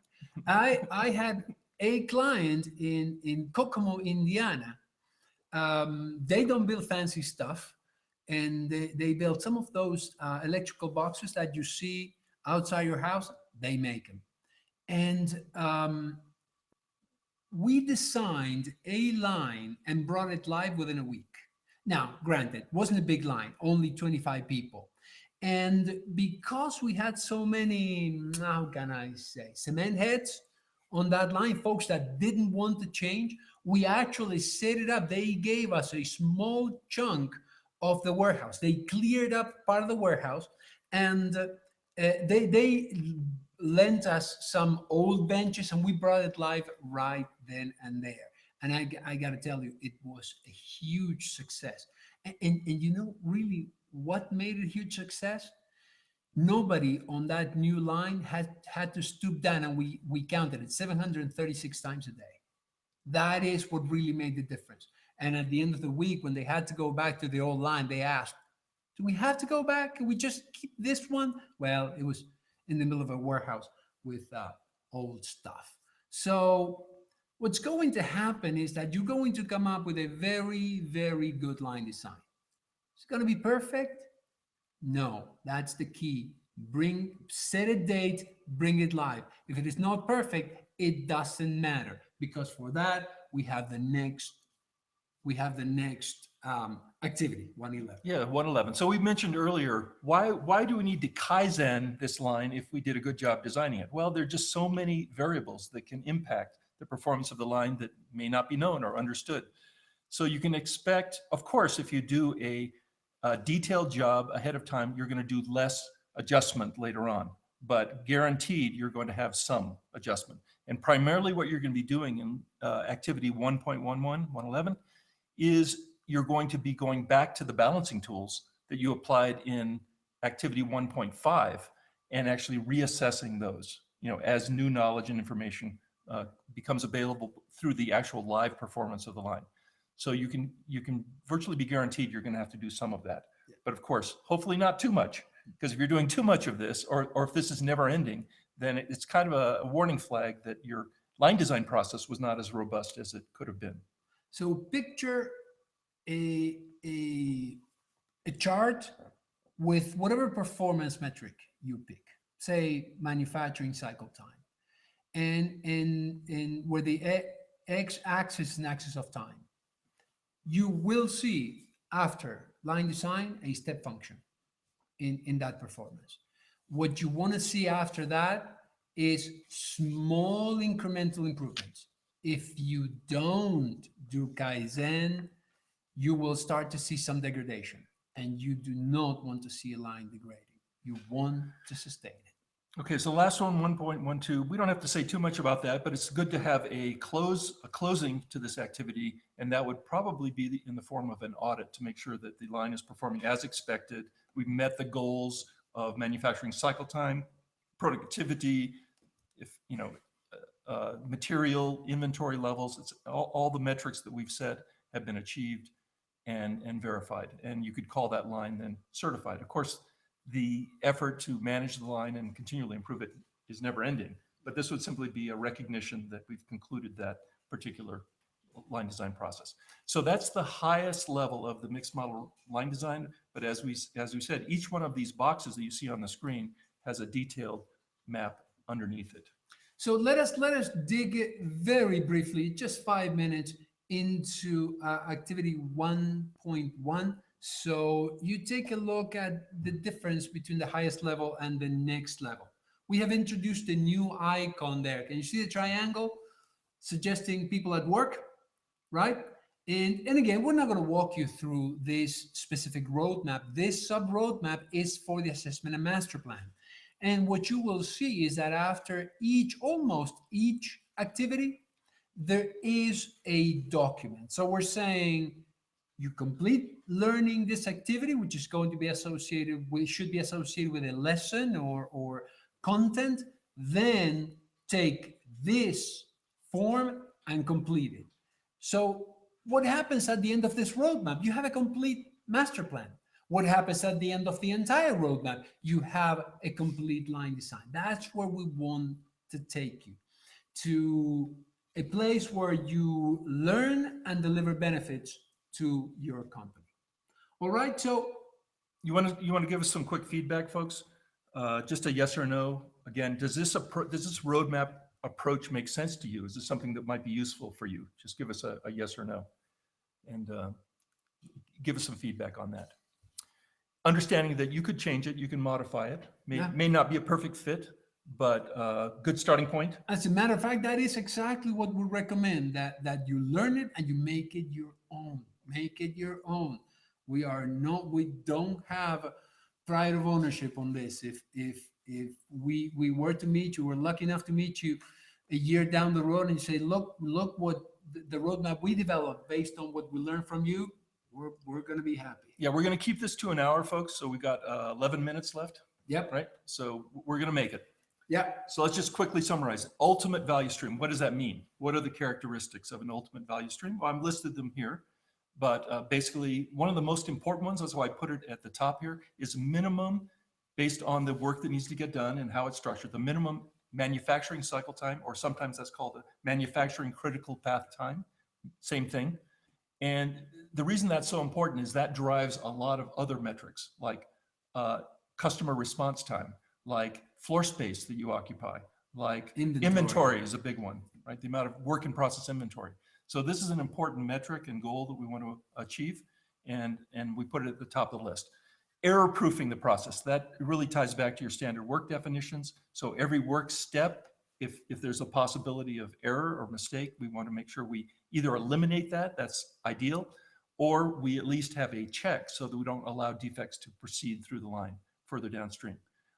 I had a client in Kokomo, Indiana. They don't build fancy stuff, and they build some of those electrical boxes that you see outside your house. They make them. And we designed a line and brought it live within a week. Now, granted, wasn't a big line, only 25 people. And because we had so many, how can I say, cement heads on that line, folks that didn't want to change, we actually set it up. They gave us a small chunk of the warehouse. They cleared up part of the warehouse, and they lent us some old benches, and we brought it live right then and there. And I got to tell you, it was a huge success. And you know, really, what made it a huge success? Nobody on that new line had to stoop down, and we counted it 736 times a day. That is what really made the difference. And at the end of the week, when they had to go back to the old line, they asked, do we have to go back? Can we just keep this one? Well, it was in the middle of a warehouse with old stuff. So what's going to happen is that you're going to come up with a very, very good line design. Is it going to be perfect? No, that's the key. Set a date, bring it live. If it is not perfect, it doesn't matter, because for that, we have the next we have the next activity, 111. Yeah, 111. So we mentioned earlier, why do we need to Kaizen this line if we did a good job designing it? Well, there are just so many variables that can impact the performance of the line that may not be known or understood. So you can expect, of course, if you do a detailed job ahead of time, you're going to do less adjustment later on, but guaranteed you're going to have some adjustment. And primarily what you're going to be doing in activity 1.11, 111, is you're going to be going back to the balancing tools that you applied in activity 1.5 and actually reassessing those, as new knowledge and information becomes available through the actual live performance of the line. So you can virtually be guaranteed you're going to have to do some of that. Yeah. But of course, hopefully not too much, because if you're doing too much of this, or if this is never ending, then it's kind of a warning flag that your line design process was not as robust as it could have been. So picture a chart with whatever performance metric you pick, say manufacturing cycle time, and where the x-axis is an axis of time. You will see after line design a step function in that performance. What you want to see after that is small incremental improvements. If you don't do Kaizen, you will start to see some degradation, and you do not want to see a line degrading. You want to sustain it. Okay, so last one, 1.12. We don't have to say too much about that, but it's good to have a closing to this activity, and that would probably be in the form of an audit to make sure that the line is performing as expected. We've met the goals of manufacturing cycle time, productivity, material inventory levels. It's all the metrics that we've set have been achieved and verified, and you could call that line then certified. Of course, the effort to manage the line and continually improve it is never ending, but this would simply be a recognition that we've concluded that particular line design process. So that's the highest level of the mixed model line design. But as we said, each one of these boxes that you see on the screen has a detailed map underneath it. So let us dig very briefly, just 5 minutes, into activity 1.1. So you take a look at the difference between the highest level and the next level. We have introduced a new icon there. Can you see the triangle suggesting people at work, right? And again, we're not going to walk you through this specific roadmap. This sub roadmap is for the assessment and master plan. And what you will see is that after almost each activity, there is a document. So we're saying you complete learning this activity, which is going to be should be associated with a lesson or content, then take this form and complete it. So what happens at the end of this roadmap? You have a complete master plan. What happens at the end of the entire roadmap? You have a complete line design. That's where we want to take you, to a place where you learn and deliver benefits to your company. All right, so you want to give us some quick feedback, folks? Just a yes or no. Again, does this roadmap approach make sense to you? Is this something that might be useful for you? Just give us a yes or no, and give us some feedback on that. Understanding that you could change it, you can modify it. May not be a perfect fit, but good starting point. As a matter of fact, that is exactly what we recommend, that you learn it and you make it your own. Make it your own. We don't have pride of ownership on this. If we were to meet you, we're lucky enough to meet you a year down the road and say, look what the roadmap we developed based on what we learned from you, we're going to be happy. Yeah, we're going to keep this to an hour, folks. So we got 11 minutes left. Yep. Right. So we're going to make it. Yeah. So let's just quickly summarize it. Ultimate value stream. What does that mean? What are the characteristics of an ultimate value stream? Well, I've listed them here, but basically one of the most important ones, that's why I put it at the top here, is minimum based on the work that needs to get done and how it's structured. The minimum manufacturing cycle time, or sometimes that's called the manufacturing critical path time. Same thing. And the reason that's so important is that drives a lot of other metrics, like customer response time, like floor space that you occupy, like inventory is a big one, right? The amount of work in process inventory. So this is an important metric and goal that we want to achieve, and we put it at the top of the list. Error proofing the process. That really ties back to your standard work definitions. So every work step, if there's a possibility of error or mistake, we want to make sure we either eliminate that, that's ideal, or we at least have a check so that we don't allow defects to proceed through the line further downstream.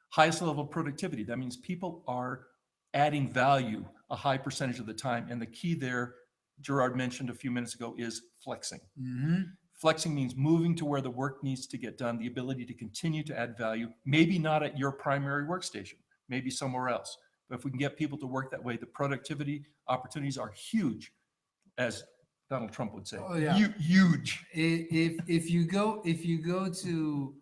Highest level of productivity. That means people are adding value a high percentage of the time. And the key there, Gerard mentioned a few minutes ago, is flexing. Mm-hmm. Flexing means moving to where the work needs to get done, the ability to continue to add value, maybe not at your primary workstation, maybe somewhere else. But if we can get people to work that way, the productivity opportunities are huge, as Donald Trump would say. Oh, yeah. Huge. If you go to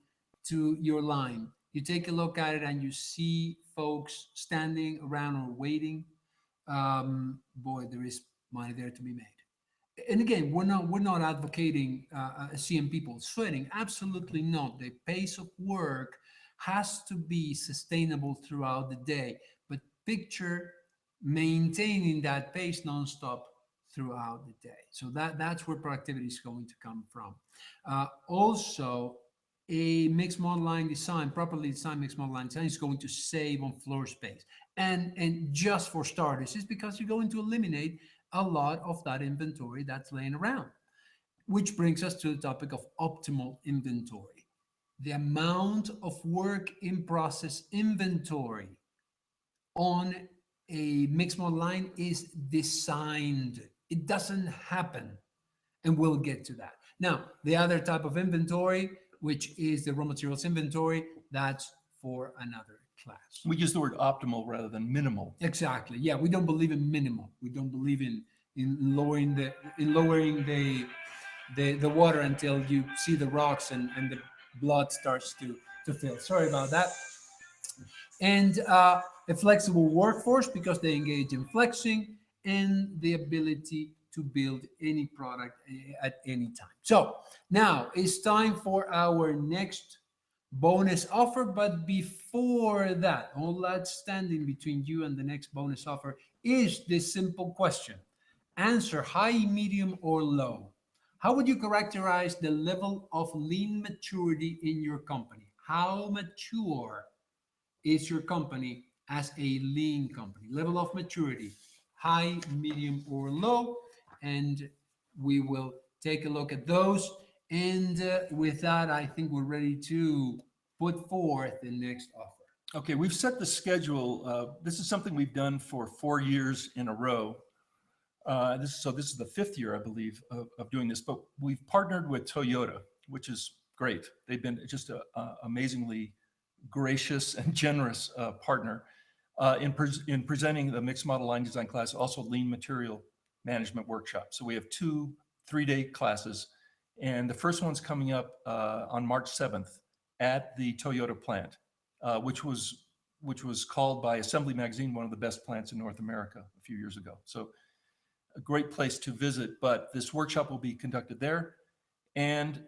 your line, you take a look at it and you see folks standing around or waiting, boy, there is money there to be made. And again, we're not advocating seeing people sweating. Absolutely not. The pace of work has to be sustainable throughout the day. But picture maintaining that pace nonstop throughout the day. So that's where productivity is going to come from. Also, a mixed model line design, properly designed mixed model line design, is going to save on floor space. And just for starters, it's because you're going to eliminate a lot of that inventory that's laying around, which brings us to the topic of optimal inventory. The amount of work in process inventory on a mixed model line is designed. It doesn't happen, and we'll get to that. Now, the other type of inventory, which is the raw materials inventory, that's for another class. We use the word optimal rather than minimal. Exactly. Yeah, we don't believe in minimal. We don't believe in lowering the water until you see the rocks and the blood starts to fill. Sorry about that. And a flexible workforce, because they engage in flexing, and the ability to build any product at any time. So now it's time for our next bonus offer. But before that, all that's standing between you and the next bonus offer is this simple question. Answer high, medium, or low. How would you characterize the level of lean maturity in your company? How mature is your company as a lean company? Level of maturity, high, medium, or low. And we will take a look at those. And with that, I think we're ready to put forth the next offer. Okay, we've set the schedule. This is something we've done for 4 years in a row. This is the 5th year, I believe, of doing this. But we've partnered with Toyota, which is great. They've been just an amazingly gracious and generous partner in presenting the mixed model line design class, also lean material management workshop. So we have 2 3-day classes, and the first one's coming up on March 7th at the Toyota plant, which was called by Assembly Magazine one of the best plants in North America a few years ago. So a great place to visit, but this workshop will be conducted there. And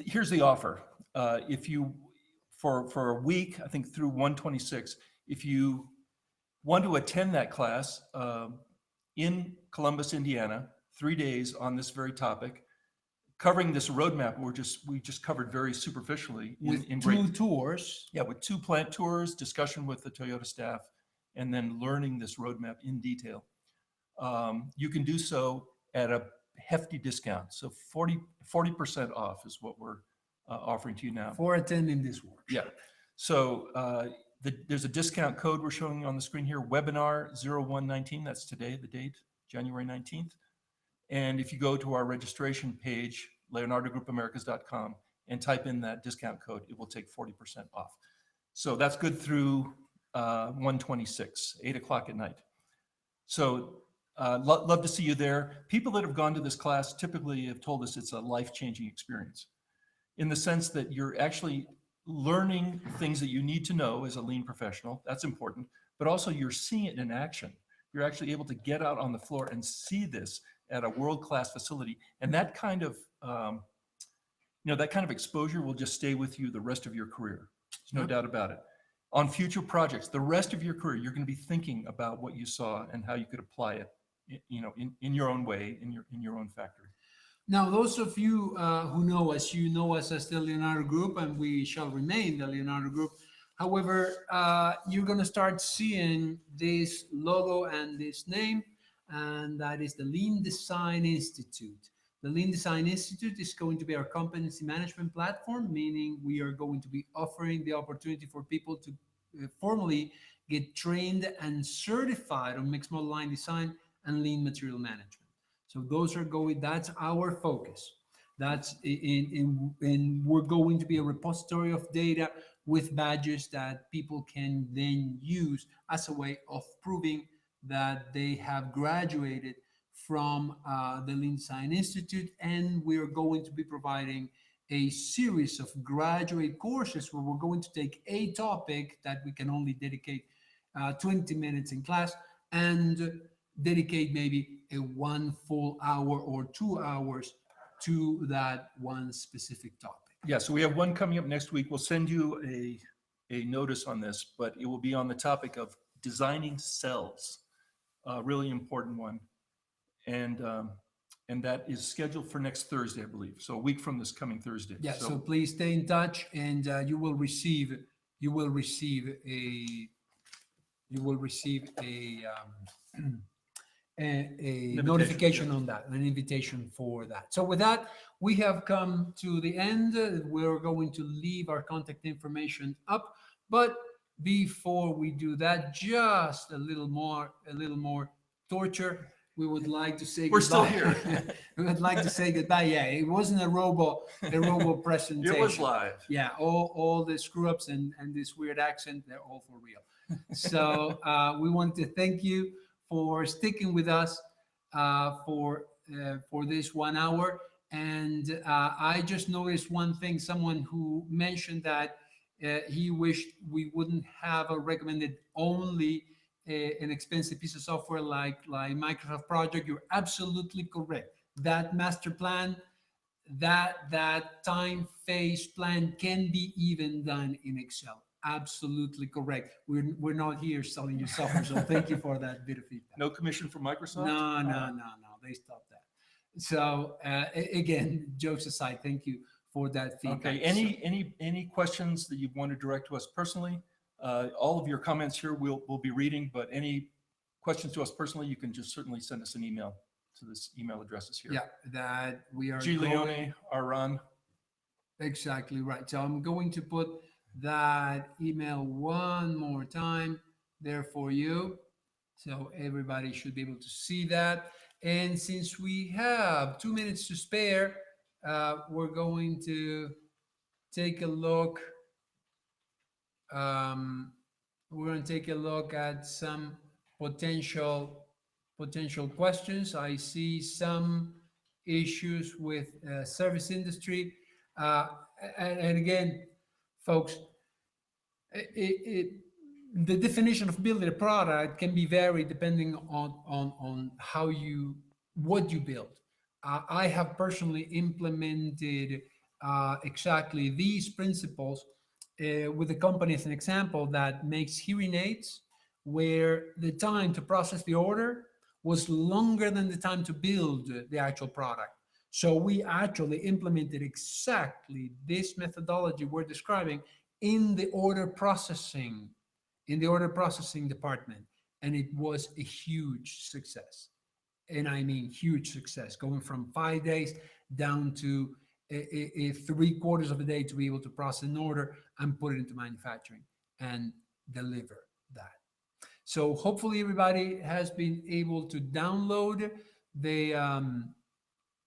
here's the offer. If you, for a week, I think through 1/26, if you want to attend that class in Columbus, Indiana, 3 days on this very topic, covering this roadmap, we just covered very superficially with in 2 tours. Yeah, with 2 plant tours, discussion with the Toyota staff, and then learning this roadmap in detail. You can do so at a hefty discount. So 40% off is what we're offering to you now. For attending this workshop. Yeah. So there's a discount code we're showing on the screen here, webinar 0119. That's today, the date, January 19th. And if you go to our registration page, leonardogroupamericas.com, and type in that discount code, it will take 40% off. So that's good through 1/26, 8 o'clock at night. So love to see you there. People that have gone to this class typically have told us it's a life-changing experience, in the sense that you're actually learning things that you need to know as a lean professional. That's important. But also you're seeing it in action. You're actually able to get out on the floor and see this at a world-class facility. And that kind of, that kind of exposure will just stay with you the rest of your career. There's no doubt about it. On future projects, the rest of your career, you're going to be thinking about what you saw and how you could apply it in your own way, in your own factory. Now, those of you who know us, you know us as the Leonardo Group, and we shall remain the Leonardo Group. However, you're going to start seeing this logo and this name, and that is the Lean Design Institute. The Lean Design Institute is going to be our competency management platform, meaning we are going to be offering the opportunity for people to formally get trained and certified on mixed model line design and lean material management. So those are that's our focus. That's in we're going to be a repository of data with badges that people can then use as a way of proving that they have graduated from the Lean Design Institute. And we're going to be providing a series of graduate courses where we're going to take a topic that we can only dedicate 20 minutes in class and dedicate maybe a 1 full hour or 2 hours to that one specific topic. Yeah, so we have one coming up next week. We'll send you a notice on this, but it will be on the topic of designing cells, a really important one. And that is scheduled for next Thursday, I believe. So a week from this coming Thursday. Yeah, so please stay in touch, and you will receive a notification on that, an invitation for that. So with that, we have come to the end. We're going to leave our contact information up, but before we do that, just a little more torture. We would like to say we're goodbye. Still here. We would like to say goodbye. Yeah, it wasn't a robo presentation. It was live. Yeah, all the screw ups and this weird accent, they're all for real. So we want to thank you for sticking with us for this 1 hour. And I just noticed one thing, someone who mentioned that he wished we wouldn't have a recommended only an expensive piece of software like Microsoft Project. You're absolutely correct. That master plan, that time phase plan can be even done in Excel. Absolutely correct. We're not here selling you software, so thank you for that bit of feedback. No commission from Microsoft? No. They stopped that. So again, jokes aside, thank you for that feedback. Okay. Any questions that you want to direct to us personally? All of your comments here we'll be reading, but any questions to us personally, you can just certainly send us an email to this email addresses here. Yeah, that we are. G. Leone, Aran. Exactly right. So I'm going to put that email one more time there for you. So everybody should be able to see that. And since we have 2 minutes to spare, we're going to take a look. We're going to take a look at some potential questions. I see some issues with service industry. And again, folks, the definition of building a product can be varied depending on what you build. I have personally implemented exactly these principles with a company as an example that makes hearing aids, where the time to process the order was longer than the time to build the actual product. So we actually implemented exactly this methodology we're describing in the order processing department, and it was a huge success. And I mean huge success, going from 5 days down to a 3/4 of a day to be able to process an order and put it into manufacturing and deliver that. So hopefully everybody has been able to download the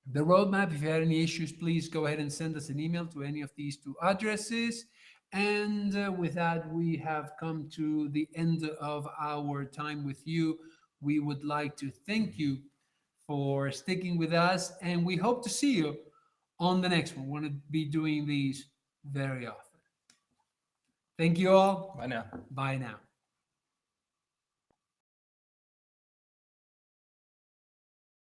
roadmap. If you had any issues, please go ahead and send us an email to any of these 2 addresses. And with that, we have come to the end of our time with you. We would like to thank you for sticking with us, and we hope to see you on the next one. We're going to be doing these very often. Thank you all. Bye now. Bye now.